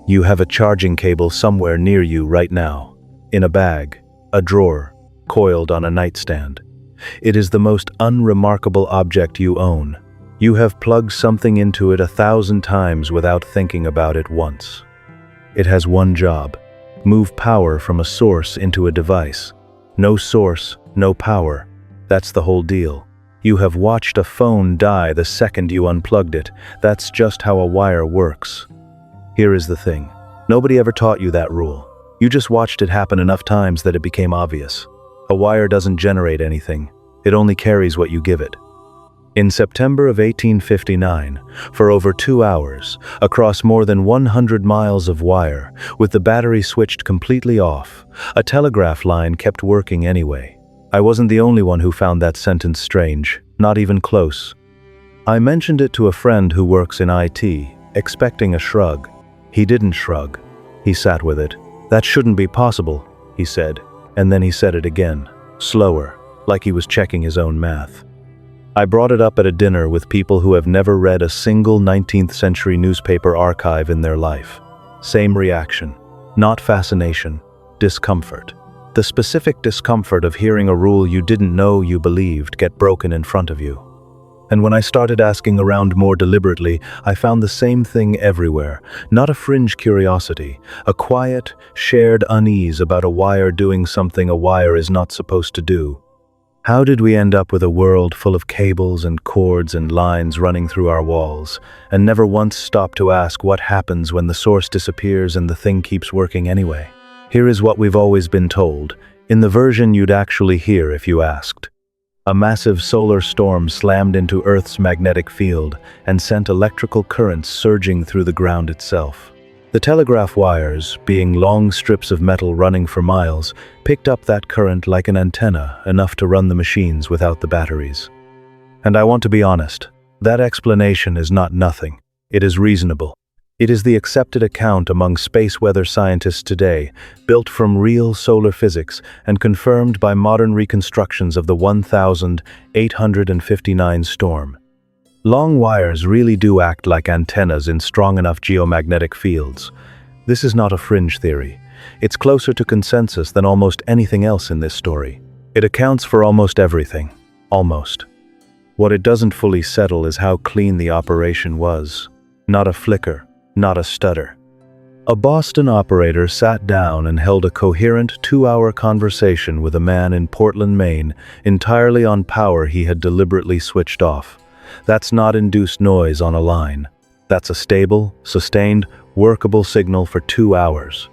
You have a charging cable somewhere near you right now, in a bag, a drawer, coiled on a nightstand. It is the most unremarkable object you own. You have plugged something into it 1,000 times without thinking about it once. It has one job: move power from a source into a device. No source, no power. That's the whole deal. You have watched a phone die the second you unplugged it. That's just how a wire works. Here is the thing. Nobody ever taught you that rule. You just watched it happen enough times that it became obvious. A wire doesn't generate anything. It only carries what you give it. In September of 1859, for over 2 hours, across more than 100 miles of wire, with the battery switched completely off, a telegraph line kept working anyway. I wasn't the only one who found that sentence strange, not even close. I mentioned it to a friend who works in IT, expecting a shrug. He didn't shrug. He sat with it. "That shouldn't be possible," he said, and then he said it again, slower, like he was checking his own math. I brought it up at a dinner with people who have never read a single 19th century newspaper archive in their life. Same reaction. Not fascination, discomfort. The specific discomfort of hearing a rule you didn't know you believed get broken in front of you. And when I started asking around more deliberately, I found the same thing everywhere. Not a fringe curiosity, a quiet, shared unease about a wire doing something a wire is not supposed to do. How did we end up with a world full of cables and cords and lines running through our walls, and never once stop to ask what happens when the source disappears and the thing keeps working anyway? Here is what we've always been told, in the version you'd actually hear if you asked. A massive solar storm slammed into Earth's magnetic field and sent electrical currents surging through the ground itself. The telegraph wires, being long strips of metal running for miles, picked up that current like an antenna, enough to run the machines without the batteries. And I want to be honest, that explanation is not nothing. It is reasonable. It is the accepted account among space weather scientists today, built from real solar physics and confirmed by modern reconstructions of the 1859 storm. Long wires really do act like antennas in strong enough geomagnetic fields. This is not a fringe theory. It's closer to consensus than almost anything else in this story. It accounts for almost everything. Almost. What it doesn't fully settle is how clean the operation was. Not a flicker. Not a stutter. A Boston operator sat down and held a coherent 2-hour conversation with a man in Portland, Maine, entirely on power he had deliberately switched off. That's not induced noise on a line. That's a stable, sustained, workable signal for 2 hours.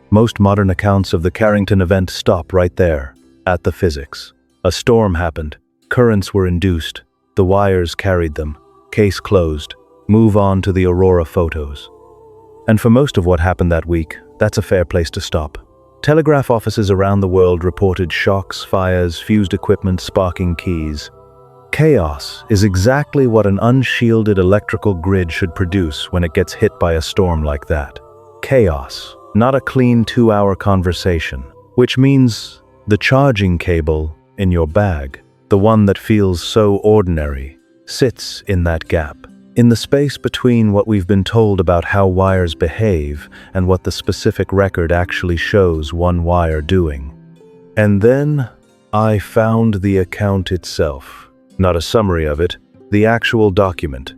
Most modern accounts of the Carrington Event stop right there, at the physics. A storm happened. Currents were induced. The wires carried them. Case closed. Move on to the aurora photos. And for most of what happened that week, that's a fair place to stop. Telegraph offices around the world reported shocks, fires, fused equipment, sparking keys. Chaos is exactly what an unshielded electrical grid should produce when it gets hit by a storm like that. Chaos, not a clean 2-hour conversation, which means the charging cable in your bag, the one that feels so ordinary, sits in that gap. In the space between what we've been told about how wires behave and what the specific record actually shows one wire doing. And then I found the account itself. Not a summary of it, the actual document.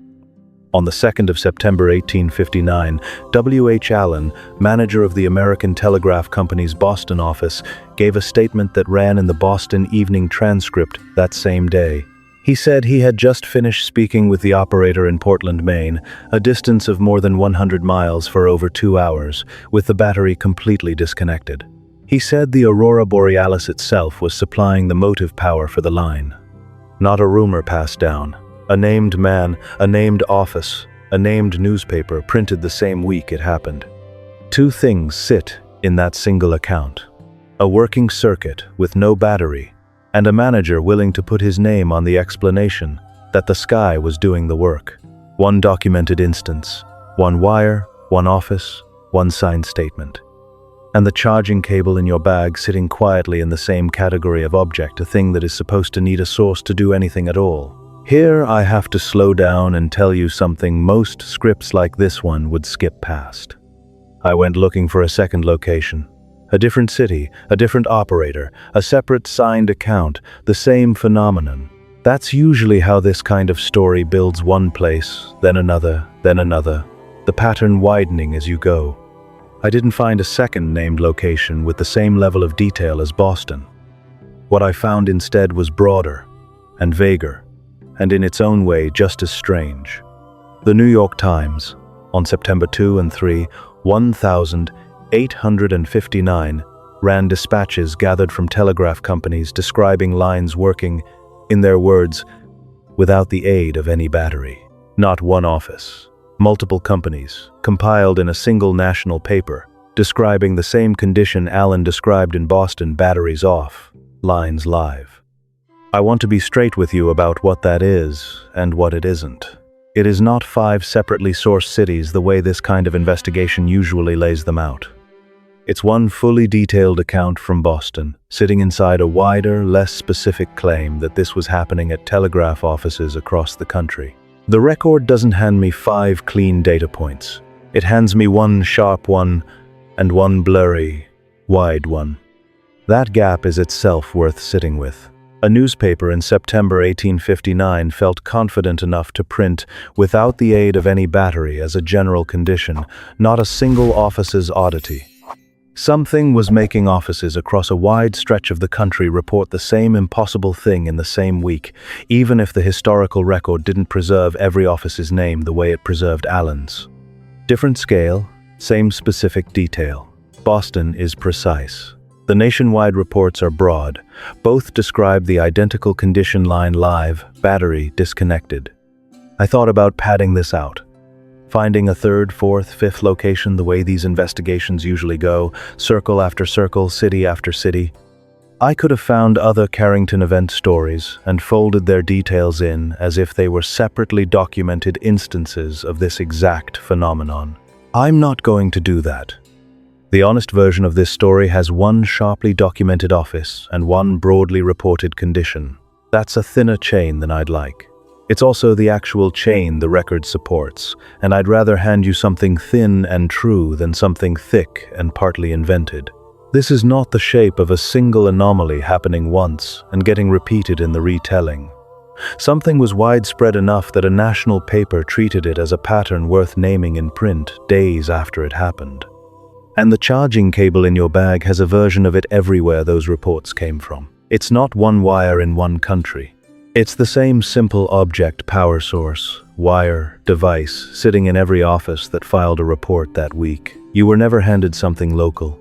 On the 2nd of September 1859, W.H. Allen, manager of the American Telegraph Company's Boston office, gave a statement that ran in the Boston Evening Transcript that same day. He said he had just finished speaking with the operator in Portland, Maine, a distance of more than 100 miles for over 2 hours, with the battery completely disconnected. He said the aurora borealis itself was supplying the motive power for the line. Not a rumor passed down. A named man, a named office, a named newspaper printed the same week it happened. 2 things sit in that single account: a working circuit with no battery, and a manager willing to put his name on the explanation that the sky was doing the work. One documented instance, one wire, one office, one signed statement. And the charging cable in your bag sitting quietly in the same category of object, a thing that is supposed to need a source to do anything at all. Here I have to slow down and tell you something most scripts like this one would skip past. I went looking for a second location. A different city, a different operator, a separate signed account, the same phenomenon. That's usually how this kind of story builds one place, then another, the pattern widening as you go. I didn't find a second named location with the same level of detail as Boston. What I found instead was broader and vaguer, and in its own way just as strange. The New York Times, on September 2 and 3, 1859, ran dispatches gathered from telegraph companies describing lines working, in their words, without the aid of any battery. Not one office, multiple companies, compiled in a single national paper, describing the same condition Allen described in Boston: batteries off, lines live. I want to be straight with you about what that is and what it isn't. It is not 5 separately sourced cities the way this kind of investigation usually lays them out. It's one fully detailed account from Boston, sitting inside a wider, less specific claim that this was happening at telegraph offices across the country. The record doesn't hand me 5 clean data points. It hands me one sharp one and one blurry, wide one. That gap is itself worth sitting with. A newspaper in September 1859 felt confident enough to print, without the aid of any battery as a general condition, not a single office's oddity. Something was making offices across a wide stretch of the country report the same impossible thing in the same week, even if the historical record didn't preserve every office's name the way it preserved Allen's. Different scale, same specific detail. Boston is precise. The nationwide reports are broad. Both describe the identical condition: line live, battery disconnected. I thought about padding this out, finding a 3rd, 4th, 5th location the way these investigations usually go, circle after circle, city after city. I could have found other Carrington Event stories and folded their details in as if they were separately documented instances of this exact phenomenon. I'm not going to do that. The honest version of this story has one sharply documented office and one broadly reported condition. That's a thinner chain than I'd like. It's also the actual chain the record supports, and I'd rather hand you something thin and true than something thick and partly invented. This is not the shape of a single anomaly happening once and getting repeated in the retelling. Something was widespread enough that a national paper treated it as a pattern worth naming in print days after it happened. And the charging cable in your bag has a version of it everywhere those reports came from. It's not one wire in one country. It's the same simple object, power source, wire, device, sitting in every office that filed a report that week. You were never handed something local.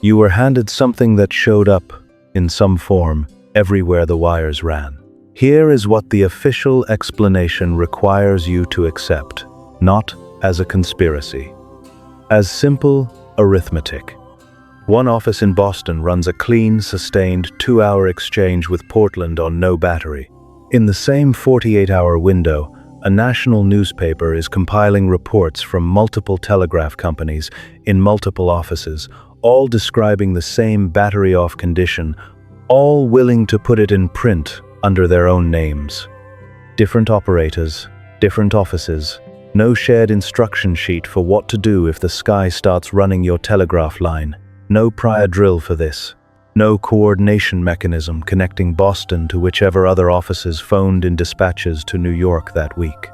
You were handed something that showed up, in some form, everywhere the wires ran. Here is what the official explanation requires you to accept, not as a conspiracy. As simple arithmetic. One office in Boston runs a clean, sustained 2-hour exchange with Portland on no battery. In the same 48-hour window, a national newspaper is compiling reports from multiple telegraph companies in multiple offices, all describing the same battery-off condition, all willing to put it in print under their own names. Different operators, different offices, no shared instruction sheet for what to do if the sky starts running your telegraph line. No prior drill for this. No coordination mechanism connecting Boston to whichever other offices phoned in dispatches to New York that week.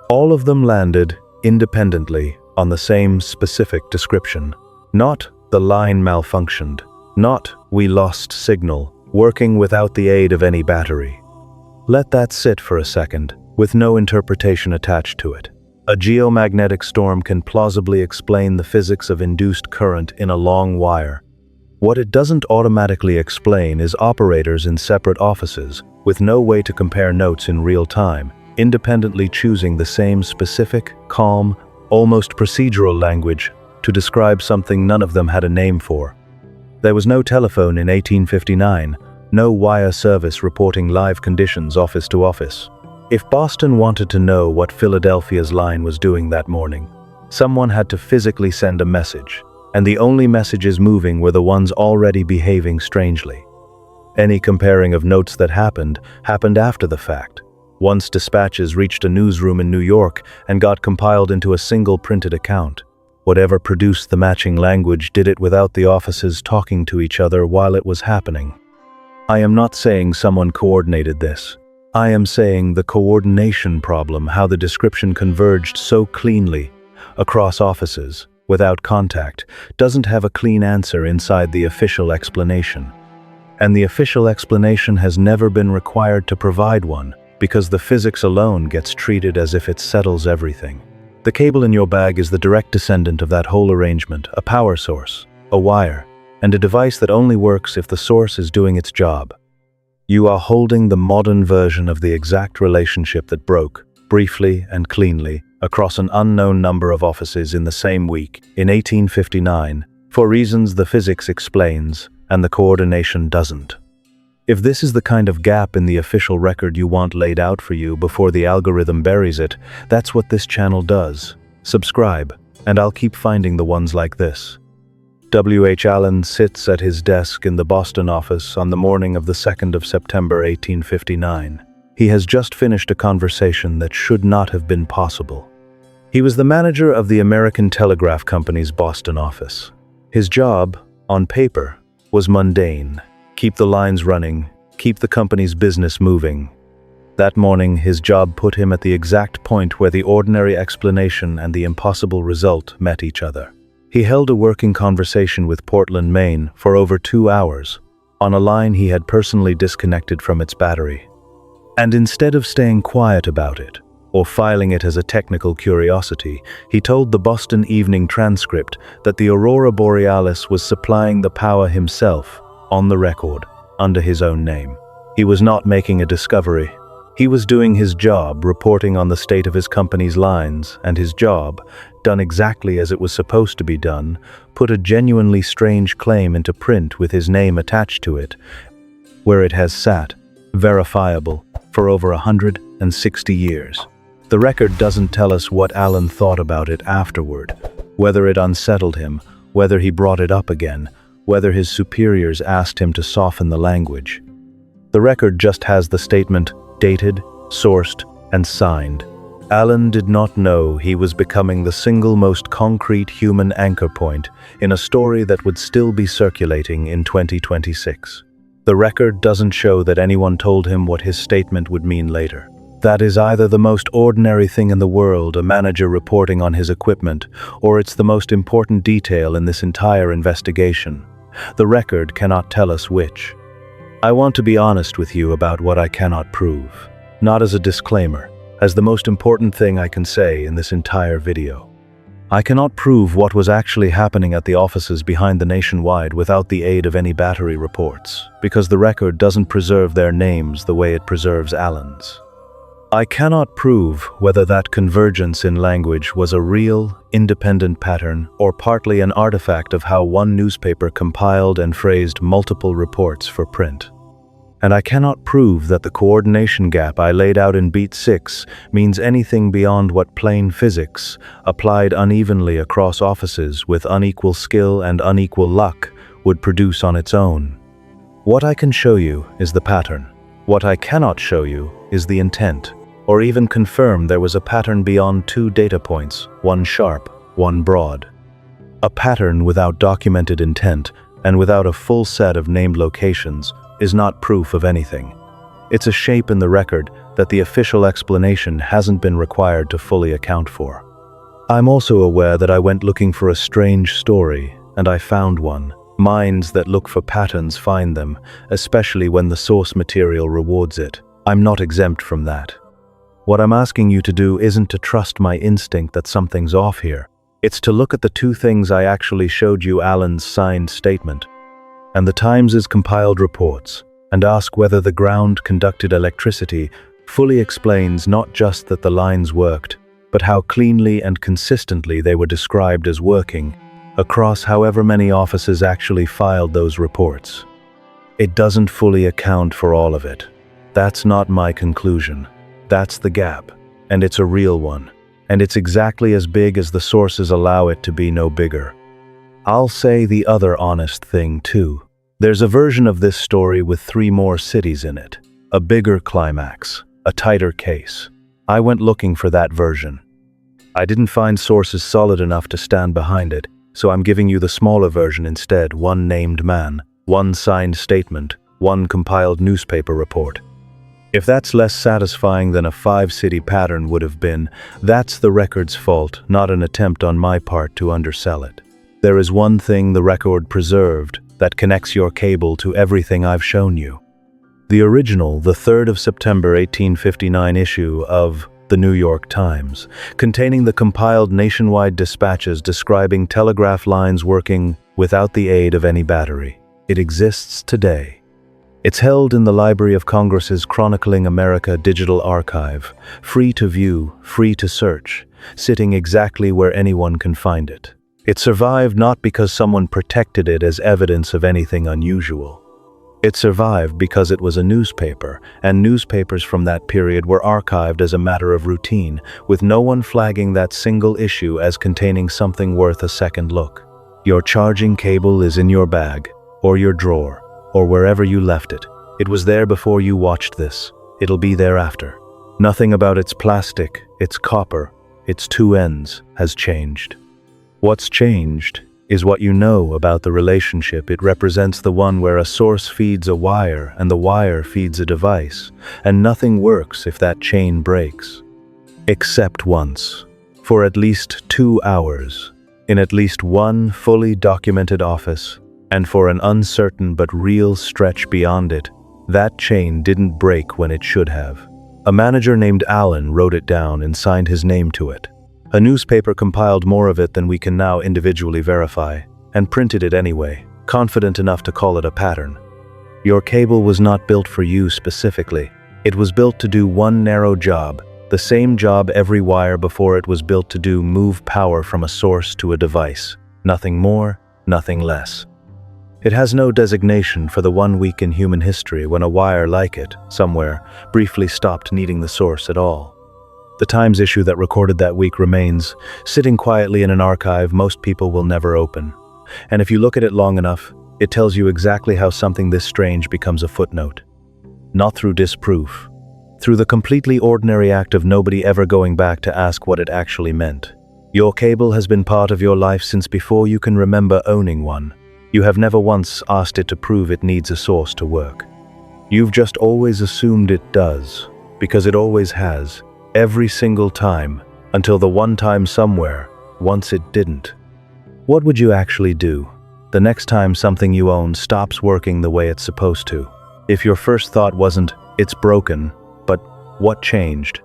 All of them landed, independently, on the same specific description. Not, the line malfunctioned. Not, we lost signal, working without the aid of any battery. Let that sit for a second, with no interpretation attached to it. A geomagnetic storm can plausibly explain the physics of induced current in a long wire. What it doesn't automatically explain is operators in separate offices, with no way to compare notes in real time, independently choosing the same specific, calm, almost procedural language to describe something none of them had a name for. There was no telephone in 1859, no wire service reporting live conditions office to office. If Boston wanted to know what Philadelphia's line was doing that morning, someone had to physically send a message, and the only messages moving were the ones already behaving strangely. Any comparing of notes that happened after the fact. Once dispatches reached a newsroom in New York and got compiled into a single printed account. Whatever produced the matching language did it without the offices talking to each other while it was happening. I am not saying someone coordinated this. I am saying the coordination problem, how the description converged so cleanly across offices, without contact, doesn't have a clean answer inside the official explanation. And the official explanation has never been required to provide one, because the physics alone gets treated as if it settles everything. The cable in your bag is the direct descendant of that whole arrangement, a power source, a wire, and a device that only works if the source is doing its job. You are holding the modern version of the exact relationship that broke, briefly and cleanly, across an unknown number of offices in the same week, in 1859, for reasons the physics explains and the coordination doesn't. If this is the kind of gap in the official record you want laid out for you before the algorithm buries it, that's what this channel does. Subscribe, and I'll keep finding the ones like this. W.H. Allen sits at his desk in the Boston office on the morning of the 2nd of September 1859. He has just finished a conversation that should not have been possible. He was the manager of the American Telegraph Company's Boston office. His job, on paper, was mundane. Keep the lines running, keep the company's business moving. That morning, his job put him at the exact point where the ordinary explanation and the impossible result met each other. He held a working conversation with Portland, Maine, for over 2 hours, on a line he had personally disconnected from its battery. And instead of staying quiet about it, or filing it as a technical curiosity, he told the Boston Evening Transcript that the aurora borealis was supplying the power himself, on the record, under his own name. He was not making a discovery. He was doing his job, reporting on the state of his company's lines, and his job, done exactly as it was supposed to be done, put a genuinely strange claim into print with his name attached to it, where it has sat, verifiable, for over 160 years. The record doesn't tell us what Allen thought about it afterward, whether it unsettled him, whether he brought it up again, whether his superiors asked him to soften the language. The record just has the statement, dated, sourced, and signed. Allen did not know he was becoming the single most concrete human anchor point in a story that would still be circulating in 2026. The record doesn't show that anyone told him what his statement would mean later. That is either the most ordinary thing in the world, a manager reporting on his equipment, or it's the most important detail in this entire investigation. The record cannot tell us which. I want to be honest with you about what I cannot prove, not as a disclaimer, as the most important thing I can say in this entire video. I cannot prove what was actually happening at the offices behind the Nationwide without the aid of any battery reports, because the record doesn't preserve their names the way it preserves Allen's. I cannot prove whether that convergence in language was a real, independent pattern or partly an artifact of how one newspaper compiled and phrased multiple reports for print. And I cannot prove that the coordination gap I laid out in Beat 6 means anything beyond what plain physics, applied unevenly across offices with unequal skill and unequal luck, would produce on its own. What I can show you is the pattern. What I cannot show you is the intent, or even confirm there was a pattern beyond 2 data points, one sharp, one broad. A pattern without documented intent and without a full set of named locations is not proof of anything. It's a shape in the record that the official explanation hasn't been required to fully account for. I'm also aware that I went looking for a strange story, and I found one. Minds that look for patterns find them, especially when the source material rewards it. I'm not exempt from that. What I'm asking you to do isn't to trust my instinct that something's off here. It's to look at the 2 things I actually showed you, Allen's signed statement and the Times' compiled reports, and ask whether the ground-conducted electricity fully explains not just that the lines worked, but how cleanly and consistently they were described as working across however many offices actually filed those reports. It doesn't fully account for all of it. That's not my conclusion. That's the gap, and it's a real one, and it's exactly as big as the sources allow it to be, no bigger. I'll say the other honest thing too. There's a version of this story with 3 more cities in it, a bigger climax, a tighter case. I went looking for that version. I didn't find sources solid enough to stand behind it, so I'm giving you the smaller version instead: one named man, one signed statement, one compiled newspaper report. If that's less satisfying than a 5-city pattern would have been, that's the record's fault, not an attempt on my part to undersell it. There is one thing the record preserved that connects your cable to everything I've shown you. The original, the 3rd of September 1859 issue of the New York Times, containing the compiled nationwide dispatches describing telegraph lines working without the aid of any battery. It exists today. It's held in the Library of Congress's Chronicling America Digital Archive, free to view, free to search, sitting exactly where anyone can find it. It survived not because someone protected it as evidence of anything unusual. It survived because it was a newspaper, and newspapers from that period were archived as a matter of routine, with no one flagging that single issue as containing something worth a second look. Your charging cable is in your bag, or your drawer, or wherever you left it. It was there before you watched this. It'll be there after. Nothing about its plastic, its copper, its two ends has changed. What's changed is what you know about the relationship. It represents the one where a source feeds a wire and the wire feeds a device, and nothing works if that chain breaks. Except once, for at least 2 hours, in at least one fully documented office, and for an uncertain but real stretch beyond it, that chain didn't break when it should have. A manager named Allen wrote it down and signed his name to it. A newspaper compiled more of it than we can now individually verify, and printed it anyway, confident enough to call it a pattern. Your cable was not built for you specifically. It was built to do one narrow job, the same job every wire before it was built to do: move power from a source to a device. Nothing more, nothing less. It has no designation for the 1 week in human history when a wire like it, somewhere, briefly stopped needing the source at all. The Times issue that recorded that week remains, sitting quietly in an archive most people will never open. And if you look at it long enough, it tells you exactly how something this strange becomes a footnote. Not through disproof. Through the completely ordinary act of nobody ever going back to ask what it actually meant. Your cable has been part of your life since before you can remember owning one. You have never once asked it to prove it needs a source to work. You've just always assumed it does, because it always has, every single time, until the one time somewhere, once it didn't. What would you actually do the next time something you own stops working the way it's supposed to? If your first thought wasn't, "It's broken," but "What changed?"